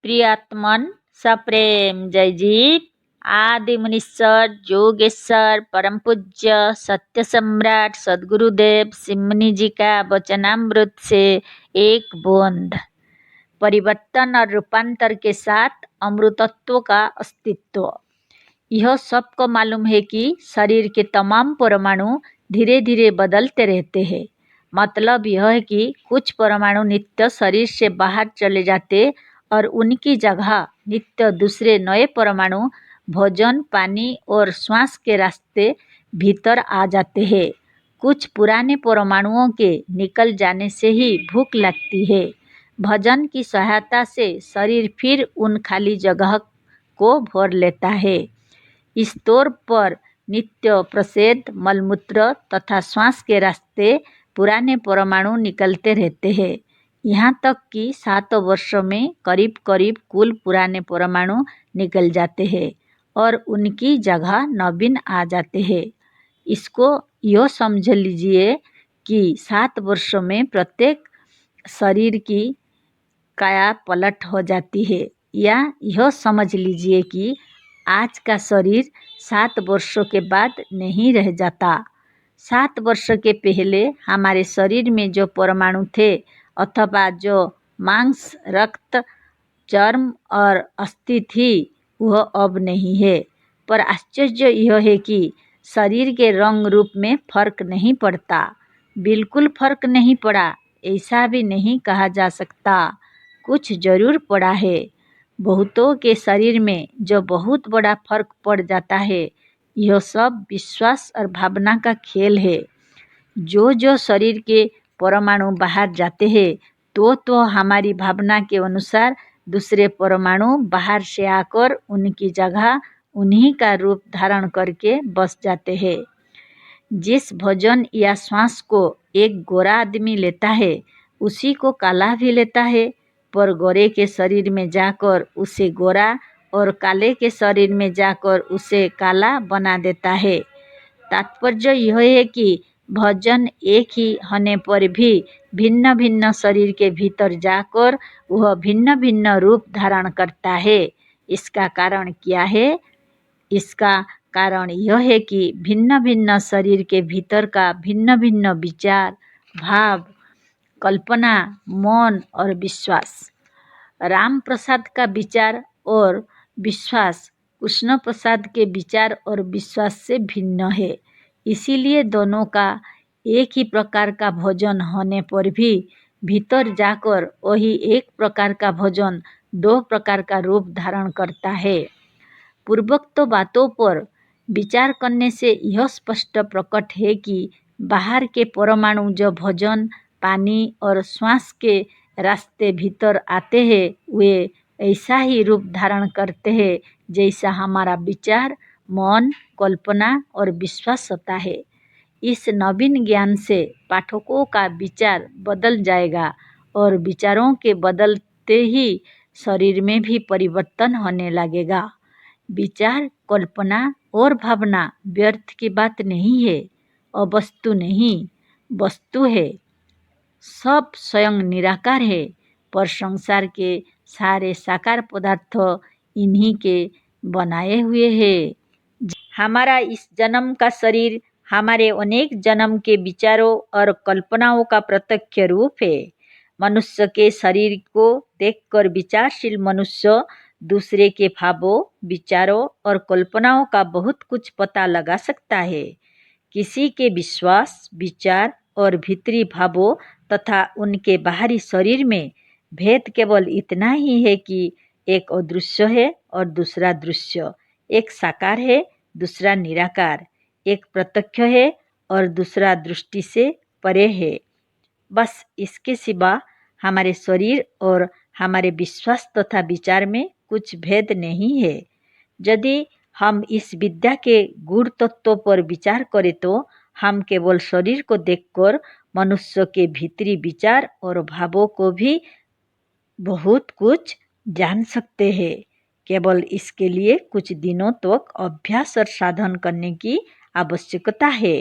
प्रियात्मन सप्रेम जय जीव। आदि मुनीश्वर योगेश्वर परम पूज्य सत्य सम्राट सद्गुरुदेव सिमनी जी का वचनामृत से एक बूंद परिवर्तन और रूपांतर के साथ अमृतत्व का अस्तित्व। यह सबको मालूम है कि शरीर के तमाम परमाणु धीरे धीरे बदलते रहते हैं। मतलब यह है कि कुछ परमाणु नित्य शरीर से बाहर चले जाते और उनकी जगह नित्य दूसरे नए परमाणु भोजन पानी और श्वास के रास्ते भीतर आ जाते हैं। कुछ पुराने परमाणुओं के निकल जाने से ही भूख लगती है। भोजन की सहायता से शरीर फिर उन खाली जगह को भर लेता है। इस तौर पर नित्य प्रसेद मलमूत्र तथा श्वास के रास्ते पुराने परमाणु निकलते रहते हैं। यहाँ तक कि 7 वर्षों में करीब करीब कुल पुराने परमाणु निकल जाते हैं और उनकी जगह नवीन आ जाते हैं। इसको यह समझ लीजिए कि 7 वर्षों में प्रत्येक शरीर की काया पलट हो जाती है। या यह समझ लीजिए कि आज का शरीर 7 वर्षों के बाद नहीं रह जाता। 7 वर्ष के पहले हमारे शरीर में जो परमाणु थे अथवा जो मांस रक्त चर्म और अस्थि थी वह अब नहीं है। पर आश्चर्य यह है कि शरीर के रंग रूप में फर्क नहीं पड़ता। बिल्कुल फर्क नहीं पड़ा ऐसा भी नहीं कहा जा सकता। कुछ जरूर पड़ा है। बहुतों के शरीर में जो बहुत बड़ा फर्क पड़ जाता है यह सब विश्वास और भावना का खेल है। जो शरीर के परमाणु बाहर जाते हैं तो हमारी भावना के अनुसार दूसरे परमाणु बाहर से आकर उनकी जगह उन्हीं का रूप धारण करके बस जाते हैं। जिस भोजन या श्वास को एक गोरा आदमी लेता है उसी को काला भी लेता है, पर गोरे के शरीर में जाकर उसे गोरा और काले के शरीर में जाकर उसे काला बना देता है। तात्पर्य यह है कि भोजन एक ही होने पर भी भिन्न भिन्न शरीर के भीतर जाकर वह भिन्न भिन्न रूप धारण करता है। इसका कारण क्या है? इसका कारण यह है कि भिन्न भिन्न शरीर के भीतर का भिन्न भिन्न विचार भाव कल्पना मन और विश्वास। राम प्रसाद का विचार और विश्वास कृष्ण प्रसाद के विचार और विश्वास से भिन्न है। इसीलिए दोनों का एक ही प्रकार का भोजन होने पर भी भीतर जाकर वही एक प्रकार का भोजन 2 प्रकार का रूप धारण करता है। पूर्वोक्त बातों पर विचार करने से यह स्पष्ट प्रकट है कि बाहर के परमाणु जो भोजन पानी और श्वास के रास्ते भीतर आते हैं वे ऐसा ही रूप धारण करते हैं जैसा हमारा विचार मन कल्पना और विश्वास होता है। इस नवीन ज्ञान से पाठकों का विचार बदल जाएगा और विचारों के बदलते ही शरीर में भी परिवर्तन होने लगेगा। विचार कल्पना और भावना व्यर्थ की बात नहीं है, अवस्तु नहीं वस्तु है। सब स्वयं निराकार है, पर संसार के सारे साकार पदार्थ इन्हीं के बनाए हुए हैं। हमारा इस जन्म का शरीर हमारे अनेक जन्म के विचारों और कल्पनाओं का प्रत्यक्ष रूप है। मनुष्य के शरीर को देखकर विचारशील मनुष्य दूसरे के भावों विचारों और कल्पनाओं का बहुत कुछ पता लगा सकता है। किसी के विश्वास विचार और भीतरी भावों तथा उनके बाहरी शरीर में भेद केवल इतना ही है कि एक अदृश्य है और दूसरा दृश्य, एक साकार है दूसरा निराकार, एक प्रत्यक्ष है और दूसरा दृष्टि से परे है। बस इसके सिवा हमारे शरीर और हमारे विश्वास तथा विचार में कुछ भेद नहीं है। यदि हम इस विद्या के गूढ़ तत्वों पर विचार करें तो हम केवल शरीर को देखकर मनुष्य के भीतरी विचार और भावों को भी बहुत कुछ जान सकते हैं। केवल इसके लिए कुछ दिनों तक अभ्यास और साधन करने की आवश्यकता है।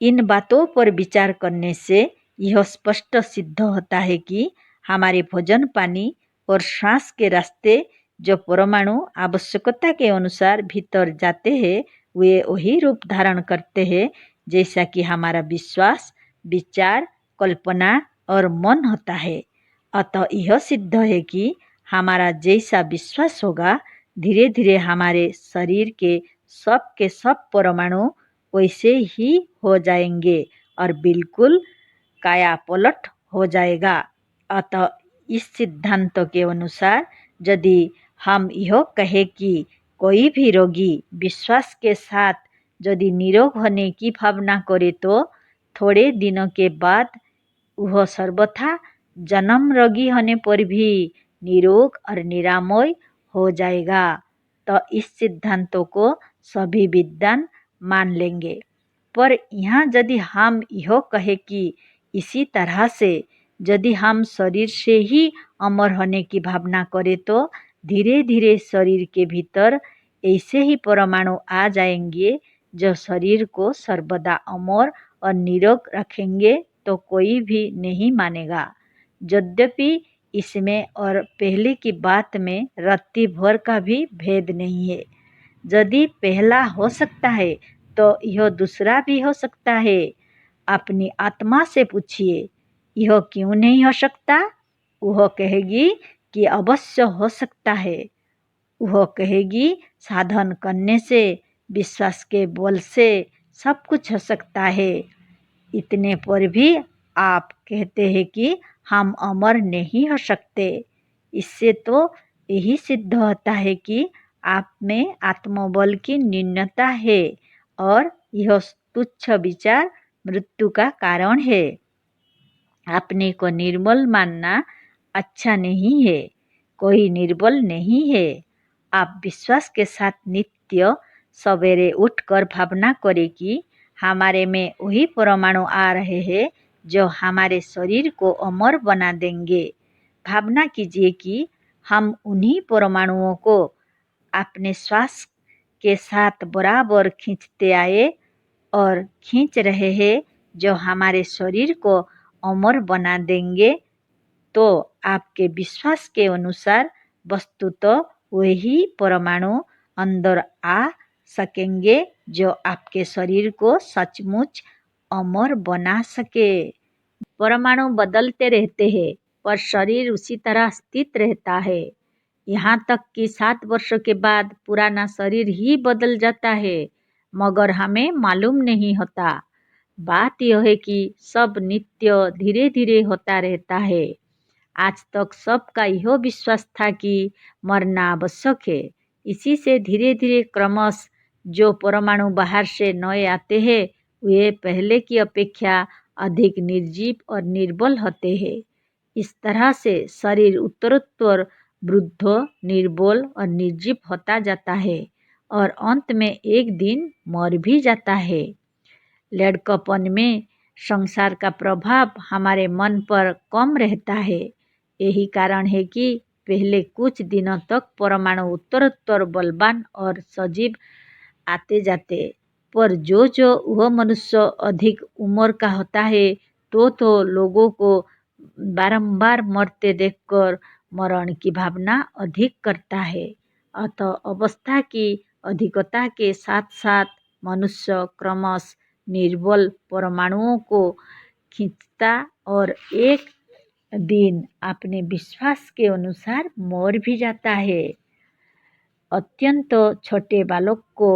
इन बातों पर विचार करने से यह स्पष्ट सिद्ध होता है कि हमारे भोजन पानी और श्वास के रास्ते जो परमाणु आवश्यकता के अनुसार भीतर जाते हैं वे वही रूप धारण करते हैं जैसा कि हमारा विश्वास, विचार, कल्पना और मन होता है। अतः यह सिद्ध है कि हमारा जैसा विश्वास होगा धीरे धीरे हमारे शरीर के सब परमाणु वैसे ही हो जाएंगे और बिल्कुल काया पलट हो जाएगा। अतः इस सिद्धांत के अनुसार यदि हम यह कहें कि कोई भी रोगी विश्वास के साथ यदि निरोग होने की भावना करे तो थोड़े दिनों के बाद वह सर्वथा जन्म रोगी होने पर भी निरोग और निरामय हो जाएगा। तो इस सिद्धांतों को सभी विद्वान मान लेंगे। पर यहाँ यदि हम यह कहें कि इसी तरह से यदि हम शरीर से ही अमर होने की भावना करें तो धीरे धीरे शरीर के भीतर ऐसे ही परमाणु आ जाएंगे जो शरीर को सर्वदा अमर और निरोग रखेंगे तो कोई भी नहीं मानेगा। यद्यपि इसमें और पहले की बात में रत्ती भर का भी भेद नहीं है। यदि पहला हो सकता है तो यह दूसरा भी हो सकता है। अपनी आत्मा से पूछिए यह क्यों नहीं हो सकता? वह कहेगी कि अवश्य हो सकता है। वह कहेगी साधन करने से, विश्वास के बल से सब कुछ हो सकता है। इतने पर भी आप कहते हैं कि हम अमर नहीं हो सकते। इससे तो यही सिद्ध होता है कि आप में आत्मबल की न्यूनता है और यह तुच्छ विचार मृत्यु का कारण है। अपने को निर्बल मानना अच्छा नहीं है। कोई निर्बल नहीं है। आप विश्वास के साथ नित्य सवेरे उठकर भावना करें कि हमारे में वही परमाणु आ रहे हैं जो हमारे शरीर को अमर बना देंगे। भावना कीजिए कि हम उन्हीं परमाणुओं को अपने श्वास के साथ बराबर खींचते आए और खींच रहे हैं जो हमारे शरीर को अमर बना देंगे। तो आपके विश्वास के अनुसार वस्तुतः वही परमाणु अंदर आ सकेंगे जो आपके शरीर को सचमुच अमर बना सके। परमाणु बदलते रहते हैं पर शरीर उसी तरह स्थित रहता है। यहाँ तक कि 7 वर्षों के बाद पुराना शरीर ही बदल जाता है मगर हमें मालूम नहीं होता। बात यह है कि सब नित्य धीरे धीरे होता रहता है। आज तक सबका यह विश्वास था कि मरना आवश्यक है। इसी से धीरे धीरे क्रमश जो परमाणु बाहर से नए आते हैं वे पहले की अपेक्षा अधिक निर्जीव और निर्बल होते हैं। इस तरह से शरीर उत्तरोत्तर वृद्ध, निर्बल और निर्जीव होता जाता है और अंत में एक दिन मर भी जाता है। लड़कपन में संसार का प्रभाव हमारे मन पर कम रहता है। यही कारण है कि पहले कुछ दिनों तक परमाणु उत्तरोत्तर बलवान और सजीव आते जाते, पर जो वह मनुष्य अधिक उम्र का होता है तो लोगों को बारंबार मरते देखकर मरण की भावना अधिक करता है। अतः अवस्था की अधिकता के साथ साथ मनुष्य क्रमश निर्बल परमाणुओं को खींचता और एक दिन अपने विश्वास के अनुसार मर भी जाता है। अत्यंत छोटे बालक को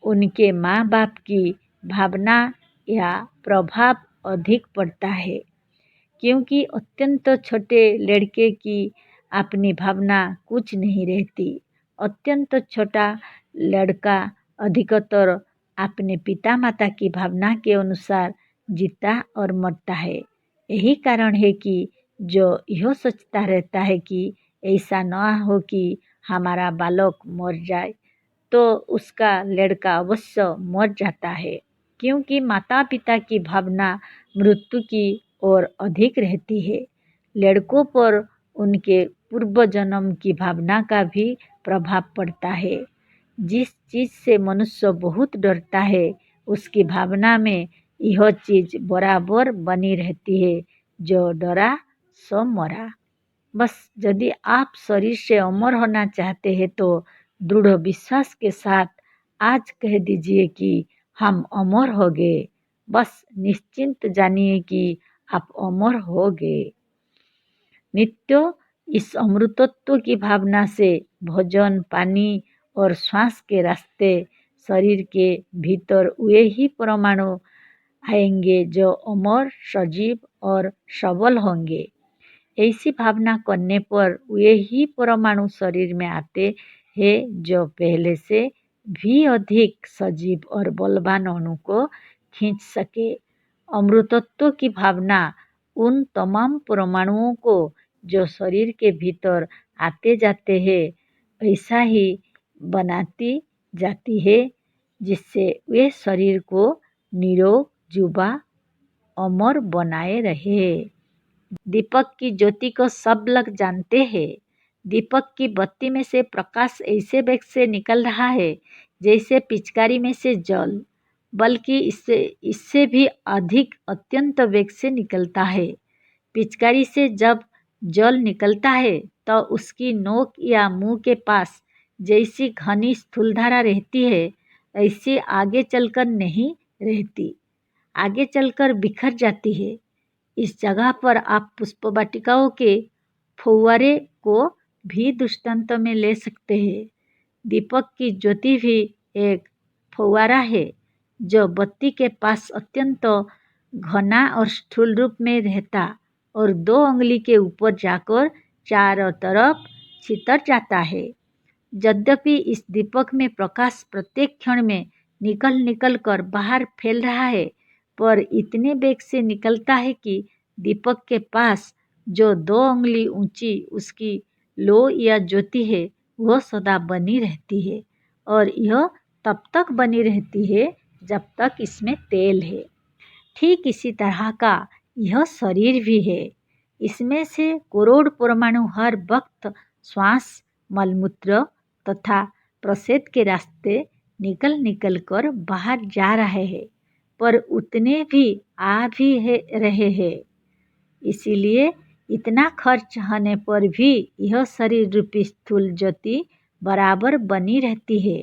उनके माँ बाप की भावना या प्रभाव अधिक पड़ता है क्योंकि अत्यंत छोटे लड़के की अपनी भावना कुछ नहीं रहती। अत्यंत छोटा लड़का अधिकतर अपने पिता माता की भावना के अनुसार जीता और मरता है। यही कारण है कि जो यह सोचता रहता है कि ऐसा न हो कि हमारा बालक मर जाए तो उसका लड़का अवश्य मर जाता है क्योंकि माता पिता की भावना मृत्यु की ओर अधिक रहती है। लड़कों पर उनके पूर्व जन्म की भावना का भी प्रभाव पड़ता है। जिस चीज़ से मनुष्य बहुत डरता है उसकी भावना में यह चीज़ बराबर बनी रहती है। जो डरा सो मरा। बस यदि आप शरीर से अमर होना चाहते हैं तो दृढ़ विश्वास के साथ आज कह दीजिए कि हम अमर हो गए। बस निश्चिंत जानिए कि आप अमर हो गए। नित्य इस अमृतत्व की भावना से भोजन, पानी और श्वास के रास्ते शरीर के भीतर वे ही परमाणु आएंगे जो अमर, सजीव और सबल होंगे। ऐसी भावना करने पर वे ही परमाणु शरीर में आते हैं जो पहले से भी अधिक सजीव और बलवान अणु को खींच सके। अमृतत्व की भावना उन तमाम परमाणुओं को जो शरीर के भीतर आते जाते हैं ऐसा ही बनाती जाती है जिससे वे शरीर को निरोग, जुबा, अमर बनाए रहे। दीपक की ज्योति को सब लोग जानते हैं। दीपक की बत्ती में से प्रकाश ऐसे वेग से निकल रहा है जैसे पिचकारी में से जल, बल्कि इससे भी अधिक अत्यंत वेग से निकलता है। पिचकारी से जब जल निकलता है तो उसकी नोक या मुंह के पास जैसी घनी स्थूलधारा रहती है ऐसी आगे चलकर नहीं रहती, आगे चलकर बिखर जाती है। इस जगह पर आप पुष्प वाटिकाओं के फव्वारे को भी दृष्टांत में ले सकते हैं। दीपक की ज्योति भी एक फव्वारा है जो बत्ती के पास अत्यंत घना और स्थूल रूप में रहता और 2 अंगुली के ऊपर जाकर चारों तरफ छितर जाता है। यद्यपि इस दीपक में प्रकाश प्रत्येक क्षण में निकल कर बाहर फैल रहा है, पर इतने वेग से निकलता है कि दीपक के पास जो 2 अंगुली ऊंची उसकी लो या ज्योति है वह सदा बनी रहती है और यह तब तक बनी रहती है जब तक इसमें तेल है। ठीक इसी तरह का यह शरीर भी है। इसमें से करोड़ परमाणु हर वक्त श्वास, मलमूत्र तथा प्रस्राव के रास्ते निकल कर बाहर जा रहे हैं, पर उतने भी आ भी रहे हैं। इसीलिए इतना खर्च होने पर भी यह शरीर रूपी स्थूल ज्योति बराबर बनी रहती है।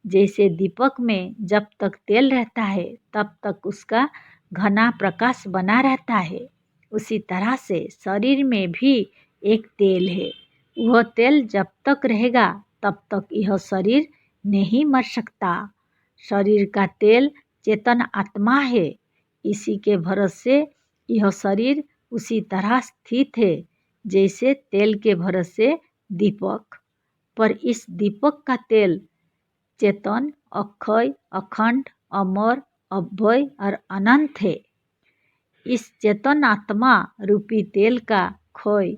जैसे दीपक में जब तक तेल रहता है तब तक उसका घना प्रकाश बना रहता है, उसी तरह से शरीर में भी एक तेल है। वह तेल जब तक रहेगा तब तक यह शरीर नहीं मर सकता। शरीर का तेल चेतन आत्मा है। इसी के भरोसे यह शरीर उसी तरह स्थित है जैसे तेल के भरोसे दीपक। पर इस दीपक का तेल चेतन, अक्षय, अखंड, अमर, अव्यय और अनंत है। इस चेतन आत्मा रूपी तेल का क्षय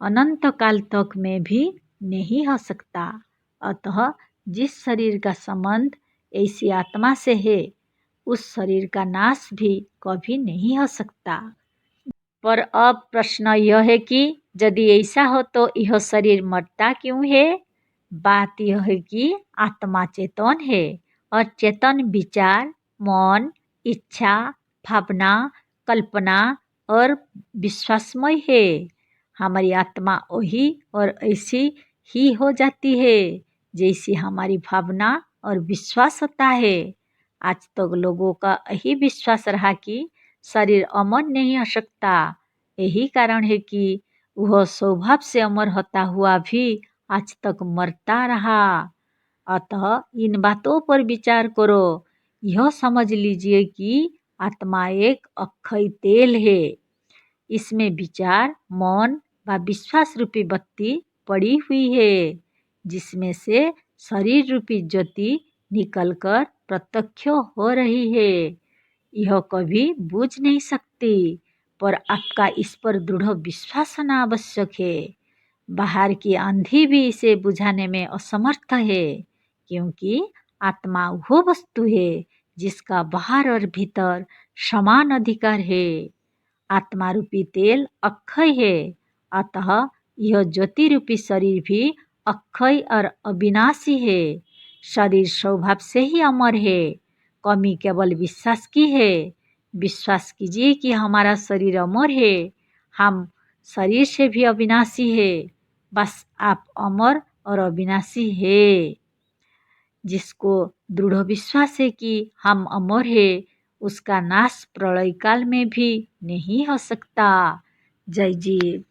अनंत काल तक में भी नहीं हो सकता। अतः जिस शरीर का संबंध ऐसी आत्मा से है उस शरीर का नाश भी कभी नहीं हो सकता। पर अब प्रश्न यह है कि यदि ऐसा हो तो यह शरीर मरता क्यों है? बात यह है कि आत्मा चेतन है और चेतन विचार, मन, इच्छा, भावना, कल्पना और विश्वासमय है। हमारी आत्मा वही और ऐसी ही हो जाती है जैसी हमारी भावना और विश्वास होता है। आज तक लोगों का यही विश्वास रहा कि शरीर अमर नहीं हो सकता। यही कारण है कि वह स्वभाव से अमर होता हुआ भी आज तक मरता रहा। अतः इन बातों पर विचार करो। यह समझ लीजिए कि आत्मा एक अक्षय तेल है। इसमें विचार, मन व विश्वास रूपी बत्ती पड़ी हुई है जिसमें से शरीर रूपी ज्योति निकलकर प्रत्यक्ष हो रही है। यह कभी बुझ नहीं सकती, पर आपका इस पर दृढ़ विश्वास होना आवश्यक है। बाहर की आंधी भी इसे बुझाने में असमर्थ है, क्योंकि आत्मा वो वस्तु है जिसका बाहर और भीतर समान अधिकार है। आत्मा रूपी तेल अक्षय है, अतः यह ज्योति रूपी शरीर भी अक्षय और अविनाशी है। शरीर स्वभाव से ही अमर है, कमी केवल विश्वास की है। विश्वास कीजिए कि हमारा शरीर अमर है। हम शरीर से भी अविनाशी है, बस आप अमर और अविनाशी है। जिसको दृढ़ विश्वास है कि हम अमर है, उसका नाश प्रलय काल में भी नहीं हो सकता। जय जीव।